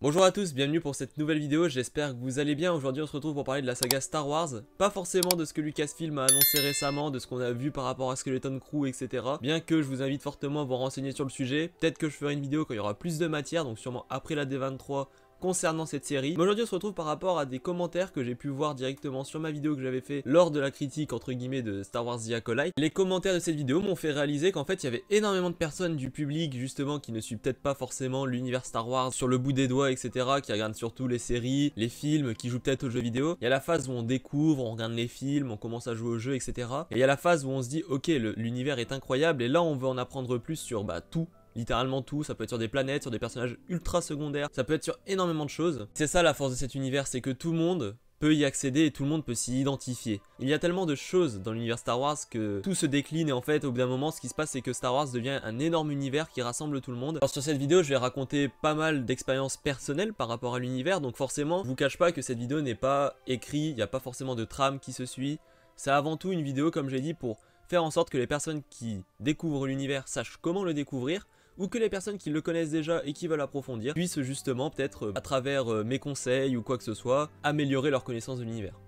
Bonjour à tous, bienvenue pour cette nouvelle vidéo, j'espère que vous allez bien. Aujourd'hui on se retrouve pour parler de la saga Star Wars. Pas forcément de ce que Lucasfilm a annoncé récemment, de ce qu'on a vu par rapport à Skeleton Crew, etc. Bien que je vous invite fortement à vous renseigner sur le sujet. Peut-être que je ferai une vidéo quand il y aura plus de matière, donc sûrement après la D23 concernant cette série. Mais aujourd'hui on se retrouve par rapport à des commentaires que j'ai pu voir directement sur ma vidéo que j'avais fait lors de la critique entre guillemets de Star Wars The Acolyte. Les commentaires de cette vidéo m'ont fait réaliser qu'en fait il y avait énormément de personnes du public justement qui ne suivent peut-être pas forcément l'univers Star Wars sur le bout des doigts, etc. qui regardent surtout les séries, les films, qui jouent peut-être aux jeux vidéo. Il y a la phase où on découvre, on regarde les films, on commence à jouer aux jeux, etc. Et il y a la phase où on se dit ok, l'univers est incroyable et là on veut en apprendre plus sur tout. Littéralement tout, ça peut être sur des planètes, sur des personnages ultra secondaires, ça peut être sur énormément de choses. C'est ça la force de cet univers, c'est que tout le monde peut y accéder et tout le monde peut s'y identifier. Il y a tellement de choses dans l'univers Star Wars que tout se décline et en fait au bout d'un moment ce qui se passe c'est que Star Wars devient un énorme univers qui rassemble tout le monde. Alors sur cette vidéo je vais raconter pas mal d'expériences personnelles par rapport à l'univers, donc forcément je vous cache pas que cette vidéo n'est pas écrite, il n'y a pas forcément de trame qui se suit. C'est avant tout une vidéo comme j'ai dit pour faire en sorte que les personnes qui découvrent l'univers sachent comment le découvrir, ou que les personnes qui le connaissent déjà et qui veulent approfondir puissent justement peut-être à travers mes conseils ou quoi que ce soit améliorer leur connaissance de l'univers.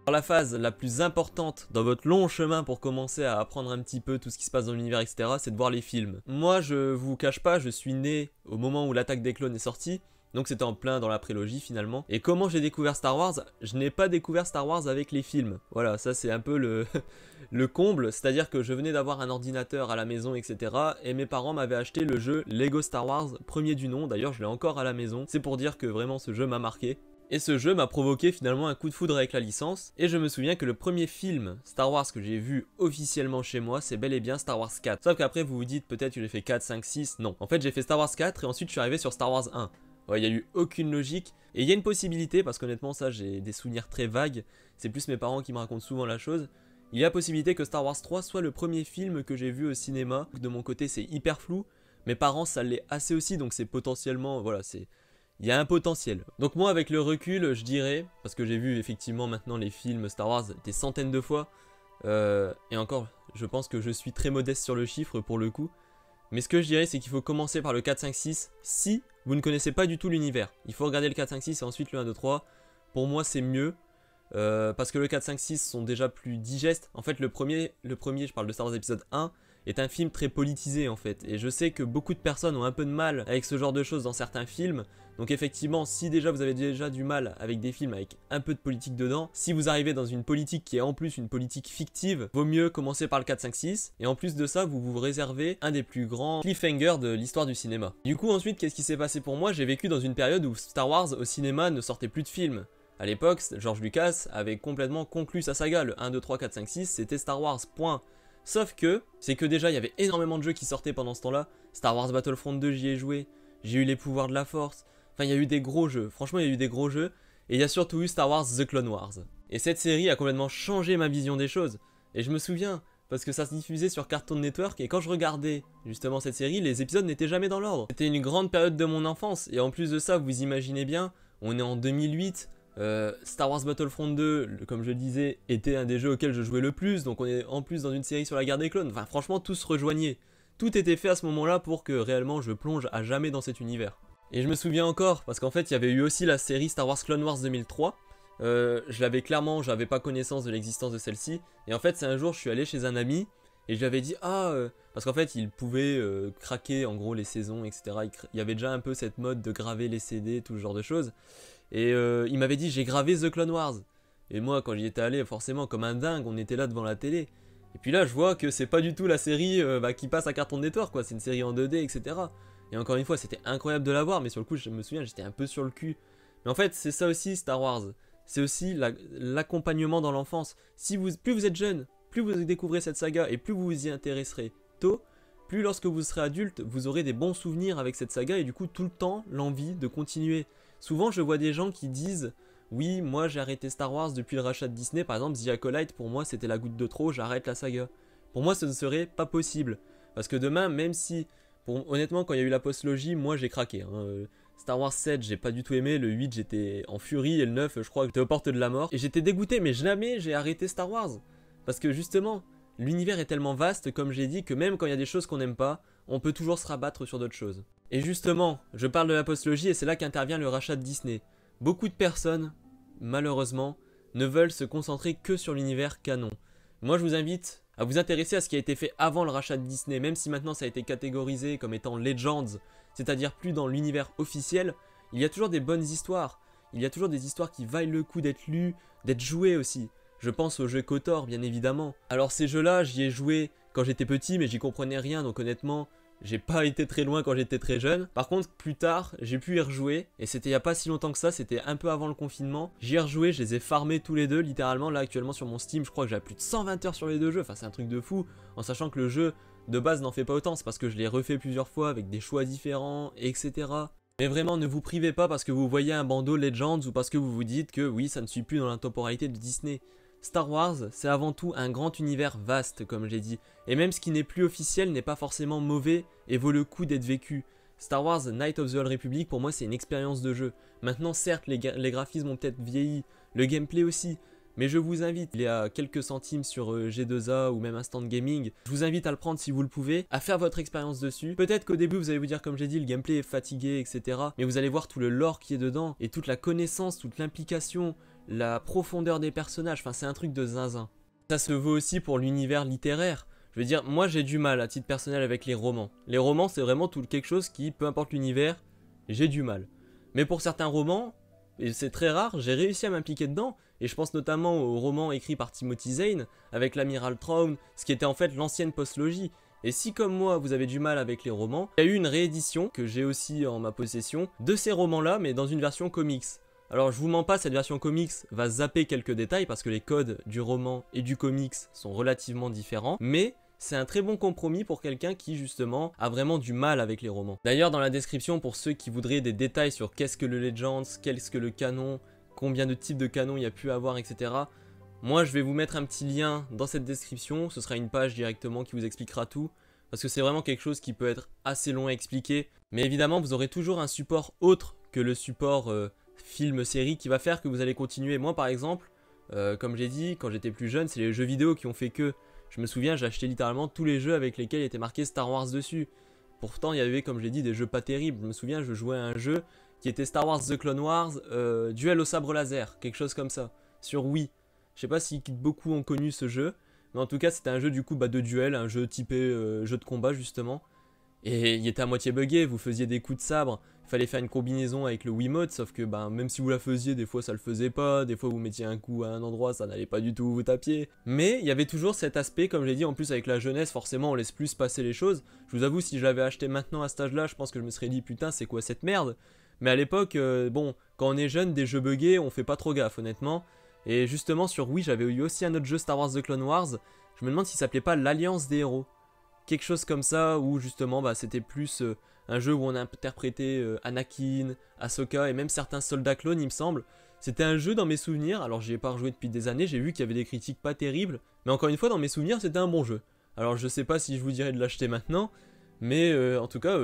Alors la phase la plus importante dans votre long chemin pour commencer à apprendre un petit peu tout ce qui se passe dans l'univers, etc. c'est de voir les films. Moi je vous cache pas, je suis né au moment où l'attaque des clones est sortie. Donc c'était en plein dans la prélogie finalement. Et comment j'ai découvert Star Wars? Je n'ai pas découvert Star Wars avec les films. Voilà, ça c'est un peu le comble. C'est-à-dire que je venais d'avoir un ordinateur à la maison, etc. Et mes parents m'avaient acheté le jeu Lego Star Wars, premier du nom. D'ailleurs je l'ai encore à la maison. C'est pour dire que vraiment ce jeu m'a marqué. Et ce jeu m'a provoqué finalement un coup de foudre avec la licence. Et je me souviens que le premier film Star Wars que j'ai vu officiellement chez moi, c'est bel et bien Star Wars 4. Sauf qu'après vous vous dites peut-être que j'ai fait 4, 5, 6. Non. En fait j'ai fait Star Wars 4 et ensuite je suis arrivé sur Star Wars 1. Il n'y a eu aucune logique. Et il y a une possibilité, parce qu'honnêtement ça j'ai des souvenirs très vagues. C'est plus mes parents qui me racontent souvent la chose. Il y a possibilité que Star Wars 3 soit le premier film que j'ai vu au cinéma. De mon côté c'est hyper flou. Mes parents ça l'est assez aussi, donc c'est potentiellement, voilà, c'est... Il y a un potentiel. Donc moi avec le recul je dirais, parce que j'ai vu effectivement maintenant les films Star Wars des centaines de fois, et encore je pense que je suis très modeste sur le chiffre pour le coup, mais ce que je dirais c'est qu'il faut commencer par le 4, 5, 6 si vous ne connaissez pas du tout l'univers. Il faut regarder le 4, 5, 6 et ensuite le 1, 2, 3. Pour moi c'est mieux, parce que le 4, 5, 6 sont déjà plus digestes. En fait le premier, je parle de Star Wars épisode 1, est un film très politisé en fait. Et je sais que beaucoup de personnes ont un peu de mal avec ce genre de choses dans certains films. Donc effectivement, si déjà vous avez déjà du mal avec des films avec un peu de politique dedans, si vous arrivez dans une politique qui est en plus une politique fictive, vaut mieux commencer par le 4, 5, 6. Et en plus de ça, vous vous réservez un des plus grands cliffhangers de l'histoire du cinéma. Du coup ensuite, qu'est-ce qui s'est passé pour moi? J'ai vécu dans une période où Star Wars au cinéma ne sortait plus de films. A l'époque, George Lucas avait complètement conclu sa saga. Le 1, 2, 3, 4, 5, 6, c'était Star Wars, point. Sauf que, c'est que déjà il y avait énormément de jeux qui sortaient pendant ce temps-là. Star Wars Battlefront 2, j'y ai joué. J'ai eu les pouvoirs de la force. Enfin, il y a eu des gros jeux. Franchement, il y a eu des gros jeux. Et il y a surtout eu Star Wars The Clone Wars. Et cette série a complètement changé ma vision des choses. Et je me souviens, parce que ça se diffusait sur Cartoon Network. Et quand je regardais justement cette série, les épisodes n'étaient jamais dans l'ordre. C'était une grande période de mon enfance. Et en plus de ça, vous imaginez bien, on est en 2008. Star Wars Battlefront 2, comme je le disais, était un des jeux auxquels je jouais le plus. Donc on est en plus dans une série sur la guerre des clones. Enfin franchement tout se rejoignait. Tout était fait à ce moment là pour que réellement je plonge à jamais dans cet univers. Et je me souviens encore, parce qu'en fait il y avait eu aussi la série Star Wars Clone Wars 2003. Je l'avais clairement, j'avais pas connaissance de l'existence de celle-ci. Et en fait c'est un jour je suis allé chez un ami et je lui avais dit parce qu'en fait il pouvait craquer en gros les saisons, etc. Il y avait déjà un peu cette mode de graver les CD, tout ce genre de choses. Et il m'avait dit j'ai gravé The Clone Wars. Et moi quand j'y étais allé forcément comme un dingue, on était là devant la télé. Et puis là je vois que c'est pas du tout la série qui passe à Cartoon Network quoi, c'est une série en 2D, etc. Et encore une fois c'était incroyable de la voir, mais sur le coup je me souviens j'étais un peu sur le cul. Mais en fait c'est ça aussi Star Wars, c'est aussi l'accompagnement dans l'enfance. Plus vous êtes jeune, plus vous découvrez cette saga et plus vous vous y intéresserez tôt, plus lorsque vous serez adulte vous aurez des bons souvenirs avec cette saga et du coup tout le temps l'envie de continuer. Souvent je vois des gens qui disent oui moi j'ai arrêté Star Wars depuis le rachat de Disney, par exemple The Acolyte pour moi c'était la goutte de trop, j'arrête la saga. Pour moi ce ne serait pas possible, parce que demain même si, honnêtement quand il y a eu la postlogie moi j'ai craqué. Star Wars 7 j'ai pas du tout aimé, le 8 j'étais en furie et le 9 je crois que j'étais aux portes de la mort. Et j'étais dégoûté mais jamais j'ai arrêté Star Wars. Parce que justement l'univers est tellement vaste comme j'ai dit que même quand il y a des choses qu'on n'aime pas, on peut toujours se rabattre sur d'autres choses. Et justement, je parle de la postlogie et c'est là qu'intervient le rachat de Disney. Beaucoup de personnes, malheureusement, ne veulent se concentrer que sur l'univers canon. Moi je vous invite à vous intéresser à ce qui a été fait avant le rachat de Disney, même si maintenant ça a été catégorisé comme étant Legends, c'est-à-dire plus dans l'univers officiel, il y a toujours des bonnes histoires. Il y a toujours des histoires qui valent le coup d'être lues, d'être jouées aussi. Je pense au jeu KOTOR bien évidemment. Alors ces jeux-là, j'y ai joué quand j'étais petit mais j'y comprenais rien, donc honnêtement, j'ai pas été très loin quand j'étais très jeune. Par contre, plus tard, j'ai pu y rejouer. Et c'était il y a pas si longtemps que ça, c'était un peu avant le confinement. J'y ai rejoué, je les ai farmés tous les deux, littéralement. Là, actuellement, sur mon Steam, je crois que j'ai plus de 120 heures sur les deux jeux. Enfin, c'est un truc de fou. En sachant que le jeu, de base, n'en fait pas autant. C'est parce que je l'ai refait plusieurs fois avec des choix différents, etc. Mais vraiment, ne vous privez pas parce que vous voyez un bandeau Legends ou parce que vous vous dites que oui, ça ne suit plus dans la temporalité de Disney. Star Wars, c'est avant tout un grand univers vaste, comme j'ai dit. Et même ce qui n'est plus officiel n'est pas forcément mauvais et vaut le coup d'être vécu. Star Wars Knights of the Old Republic, pour moi, c'est une expérience de jeu. Maintenant, certes, les graphismes ont peut-être vieilli, le gameplay aussi. Mais je vous invite, il y a quelques centimes sur G2A ou même Instant Gaming, je vous invite à le prendre si vous le pouvez, à faire votre expérience dessus. Peut-être qu'au début vous allez vous dire comme j'ai dit, le gameplay est fatigué, etc. Mais vous allez voir tout le lore qui est dedans, et toute la connaissance, toute l'implication, la profondeur des personnages, enfin c'est un truc de zinzin. Ça se vaut aussi pour l'univers littéraire. Je veux dire, moi j'ai du mal à titre personnel avec les romans. Les romans c'est vraiment tout quelque chose qui, peu importe l'univers, j'ai du mal. Mais pour certains romans, et c'est très rare, j'ai réussi à m'impliquer dedans, et je pense notamment au roman écrit par Timothy Zahn, avec l'amiral Thrawn, ce qui était en fait l'ancienne postlogie. Et si comme moi vous avez du mal avec les romans, il y a eu une réédition, que j'ai aussi en ma possession, de ces romans-là, mais dans une version comics. Alors je vous mens pas, cette version comics va zapper quelques détails, parce que les codes du roman et du comics sont relativement différents, mais c'est un très bon compromis pour quelqu'un qui justement a vraiment du mal avec les romans. D'ailleurs dans la description, pour ceux qui voudraient des détails sur qu'est-ce que le Legends, qu'est-ce que le canon, combien de types de canons il y a pu avoir, etc. Moi je vais vous mettre un petit lien dans cette description, ce sera une page directement qui vous expliquera tout, parce que c'est vraiment quelque chose qui peut être assez long à expliquer. Mais évidemment vous aurez toujours un support autre que le support film-série qui va faire que vous allez continuer. Moi par exemple, comme j'ai dit, quand j'étais plus jeune, c'est les jeux vidéo qui ont fait que... Je me souviens, j'ai acheté littéralement tous les jeux avec lesquels il était marqué Star Wars dessus. Pourtant, il y avait, comme j'ai dit, des jeux pas terribles. Je me souviens, je jouais à un jeu qui était Star Wars The Clone Wars, Duel au sabre laser, quelque chose comme ça, sur Wii. Je sais pas si beaucoup ont connu ce jeu, mais en tout cas, c'était un jeu du coup de duel, un jeu typé jeu de combat justement. Et il était à moitié buggé, vous faisiez des coups de sabre, il fallait faire une combinaison avec le Wiimote, sauf que même si vous la faisiez, des fois ça le faisait pas, des fois vous mettiez un coup à un endroit, ça n'allait pas du tout, vous tapiez. Mais il y avait toujours cet aspect, comme j'ai dit, en plus avec la jeunesse, forcément on laisse plus passer les choses. Je vous avoue, si je l'avais acheté maintenant à cet âge-là, je pense que je me serais dit putain c'est quoi cette merde. Mais à l'époque, bon, quand on est jeune, des jeux buggés, on fait pas trop gaffe honnêtement. Et justement sur Wii, j'avais eu aussi un autre jeu Star Wars The Clone Wars, je me demande s'il s'appelait pas l'Alliance des Héros. Quelque chose comme ça, où justement c'était plus un jeu où on interprétait Anakin, Ahsoka et même certains soldats clones il me semble. C'était un jeu dans mes souvenirs, alors j'y ai pas rejoué depuis des années, j'ai vu qu'il y avait des critiques pas terribles, mais encore une fois dans mes souvenirs c'était un bon jeu. Alors je sais pas si je vous dirais de l'acheter maintenant, mais en tout cas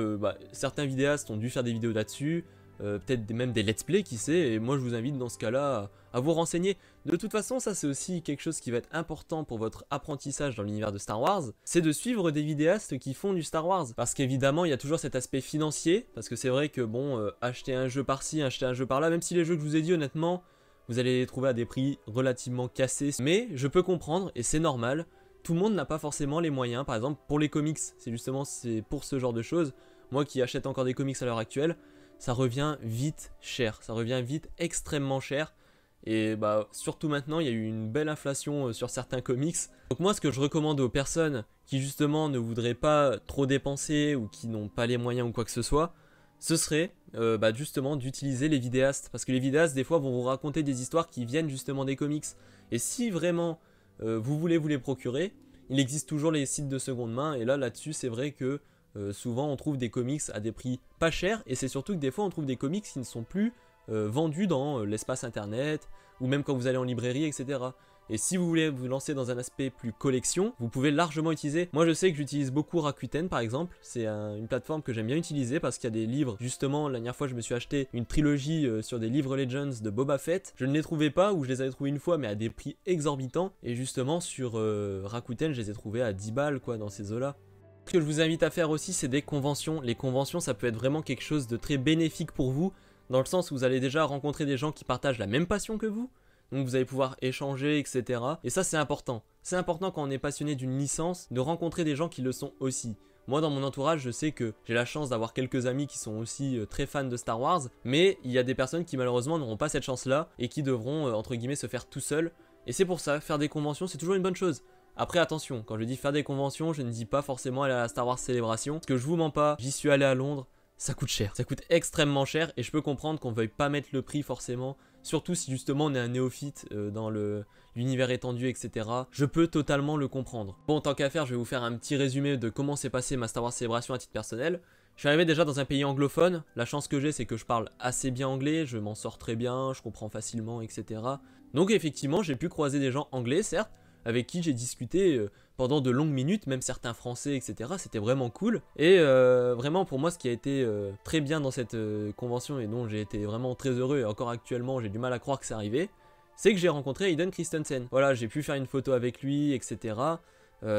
certains vidéastes ont dû faire des vidéos là-dessus, peut-être même des let's play qui sait, et moi je vous invite dans ce cas-là à vous renseigner. De toute façon ça c'est aussi quelque chose qui va être important pour votre apprentissage dans l'univers de Star Wars, c'est de suivre des vidéastes qui font du Star Wars, parce qu'évidemment il y a toujours cet aspect financier, parce que c'est vrai que bon, acheter un jeu par-ci, acheter un jeu par-là, même si les jeux que je vous ai dit honnêtement, vous allez les trouver à des prix relativement cassés, mais je peux comprendre, et c'est normal, tout le monde n'a pas forcément les moyens. Par exemple pour les comics, c'est pour ce genre de choses, moi qui achète encore des comics à l'heure actuelle, ça revient vite cher, ça revient vite extrêmement cher. Et surtout maintenant, il y a eu une belle inflation sur certains comics. Donc moi, ce que je recommande aux personnes qui justement ne voudraient pas trop dépenser ou qui n'ont pas les moyens ou quoi que ce soit, ce serait justement d'utiliser les vidéastes. Parce que les vidéastes, des fois, vont vous raconter des histoires qui viennent justement des comics. Et si vraiment vous voulez vous les procurer, il existe toujours les sites de seconde main. Et là-dessus, c'est vrai que souvent, on trouve des comics à des prix pas chers. Et c'est surtout que des fois, on trouve des comics qui ne sont plus vendus dans l'espace internet ou même quand vous allez en librairie, etc. Et si vous voulez vous lancer dans un aspect plus collection, vous pouvez largement utiliser. Moi je sais que j'utilise beaucoup Rakuten par exemple, c'est une plateforme que j'aime bien utiliser parce qu'il y a des livres. Justement la dernière fois je me suis acheté une trilogie sur des livres Legends de Boba Fett. Je ne les trouvais pas, ou je les avais trouvés une fois mais à des prix exorbitants. Et justement sur Rakuten je les ai trouvés à 10 balles quoi, dans ces eaux là. Ce que je vous invite à faire aussi, c'est des conventions. Les conventions, ça peut être vraiment quelque chose de très bénéfique pour vous, dans le sens où vous allez déjà rencontrer des gens qui partagent la même passion que vous, donc vous allez pouvoir échanger, etc. Et ça, c'est important. C'est important quand on est passionné d'une licence, de rencontrer des gens qui le sont aussi. Moi, dans mon entourage, je sais que j'ai la chance d'avoir quelques amis qui sont aussi très fans de Star Wars, mais il y a des personnes qui malheureusement n'auront pas cette chance-là, et qui devront, entre guillemets, se faire tout seuls. Et c'est pour ça, faire des conventions, c'est toujours une bonne chose. Après attention, quand je dis faire des conventions, je ne dis pas forcément aller à la Star Wars Célébration, parce que je vous mens pas, j'y suis allé à Londres, ça coûte cher. Ça coûte extrêmement cher et je peux comprendre qu'on veuille pas mettre le prix forcément, surtout si justement on est un néophyte dans l'univers étendu, etc. Je peux totalement le comprendre. Bon, tant qu'à faire, je vais vous faire un petit résumé de comment s'est passé ma Star Wars Célébration à titre personnel. Je suis arrivé déjà dans un pays anglophone, la chance que j'ai c'est que je parle assez bien anglais, je m'en sors très bien, je comprends facilement, etc. Donc effectivement j'ai pu croiser des gens anglais certes, avec qui j'ai discuté pendant de longues minutes, même certains français, etc. C'était vraiment cool. Et vraiment pour moi ce qui a été très bien dans cette convention et dont j'ai été vraiment très heureux, et encore actuellement j'ai du mal à croire que c'est arrivé, c'est que j'ai rencontré Hayden Christensen. Voilà, j'ai pu faire une photo avec lui, etc.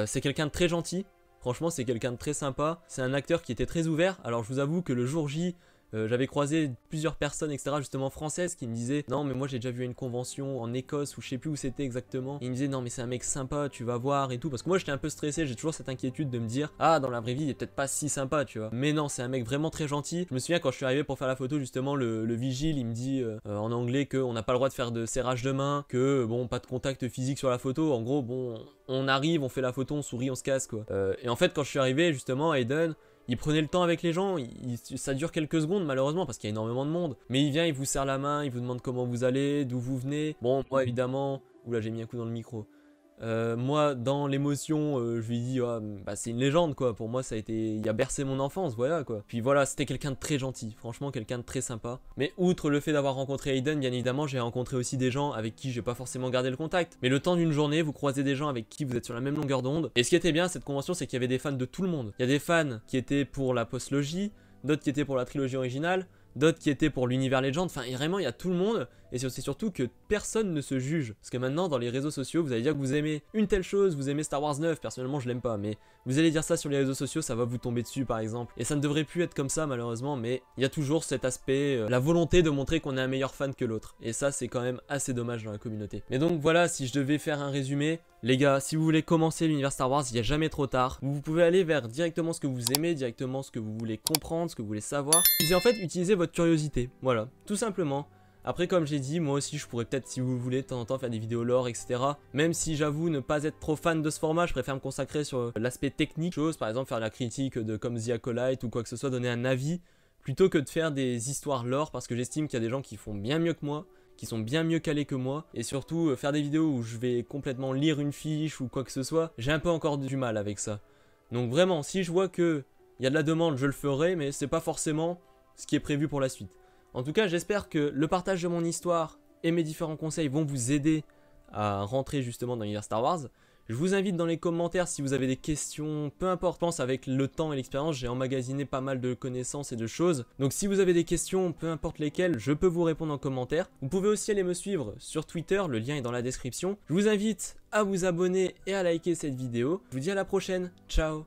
C'est quelqu'un de très gentil, franchement c'est quelqu'un de très sympa, c'est un acteur qui était très ouvert. Alors je vous avoue que le jour J, j'avais croisé plusieurs personnes, etc. justement françaises qui me disaient non mais moi j'ai déjà vu une convention en Écosse ou je sais plus où c'était exactement. Et ils me disaient non mais c'est un mec sympa, tu vas voir et tout. Parce que moi j'étais un peu stressé, j'ai toujours cette inquiétude de me dire ah dans la vraie vie il est peut-être pas si sympa tu vois. Mais non c'est un mec vraiment très gentil. Je me souviens quand je suis arrivé pour faire la photo justement le vigile il me dit en anglais qu'on n'a pas le droit de faire de serrage de main, que bon pas de contact physique sur la photo. En gros bon on arrive, on fait la photo, on sourit, on se casse quoi. Et en fait quand je suis arrivé justement Hayden, il prenait le temps avec les gens, ça dure quelques secondes malheureusement parce qu'il y a énormément de monde. Mais il vient, il vous serre la main, il vous demande comment vous allez, d'où vous venez. Bon, moi évidemment, oula j'ai mis un coup dans le micro. Moi dans l'émotion je lui dis oh, bah, c'est une légende quoi, pour moi ça a été, il a bercé mon enfance, voilà quoi. Puis voilà, c'était quelqu'un de très gentil, franchement quelqu'un de très sympa. Mais outre le fait d'avoir rencontré Hayden, bien évidemment j'ai rencontré aussi des gens avec qui j'ai pas forcément gardé le contact. Mais le temps d'une journée, vous croisez des gens avec qui vous êtes sur la même longueur d'onde. Et ce qui était bien à cette convention, c'est qu'il y avait des fans de tout le monde. Il y a des fans qui étaient pour la postlogie, d'autres qui étaient pour la trilogie originale, d'autres qui étaient pour l'univers Legend, enfin vraiment il y a tout le monde. Et c'est surtout que personne ne se juge. Parce que maintenant dans les réseaux sociaux vous allez dire que vous aimez une telle chose, vous aimez Star Wars 9, personnellement je l'aime pas, mais vous allez dire ça sur les réseaux sociaux, ça va vous tomber dessus par exemple. Et ça ne devrait plus être comme ça malheureusement, mais il y a toujours cet aspect, la volonté de montrer qu'on est un meilleur fan que l'autre. Et ça c'est quand même assez dommage dans la communauté. Mais donc voilà, si je devais faire un résumé, les gars, si vous voulez commencer l'univers Star Wars, il n'y a jamais trop tard. Vous pouvez aller vers directement ce que vous aimez, directement ce que vous voulez comprendre, ce que vous voulez savoir. Et en fait utilisez votre curiosité, voilà, tout simplement. Après comme j'ai dit, moi aussi je pourrais peut-être si vous voulez de temps en temps faire des vidéos lore etc. Même si j'avoue ne pas être trop fan de ce format, je préfère me consacrer sur l'aspect technique, par exemple faire la critique de comme The Acolyte ou quoi que ce soit, donner un avis, plutôt que de faire des histoires lore, parce que j'estime qu'il y a des gens qui font bien mieux que moi, qui sont bien mieux calés que moi, et surtout faire des vidéos où je vais complètement lire une fiche ou quoi que ce soit, j'ai un peu encore du mal avec ça. Donc vraiment, si je vois que il y a de la demande, je le ferai, mais c'est pas forcément ce qui est prévu pour la suite. En tout cas, j'espère que le partage de mon histoire et mes différents conseils vont vous aider à rentrer justement dans l'univers Star Wars. Je vous invite dans les commentaires si vous avez des questions, peu importe, je pense avec le temps et l'expérience, j'ai emmagasiné pas mal de connaissances et de choses. Donc si vous avez des questions, peu importe lesquelles, je peux vous répondre en commentaire. Vous pouvez aussi aller me suivre sur Twitter, le lien est dans la description. Je vous invite à vous abonner et à liker cette vidéo. Je vous dis à la prochaine, ciao!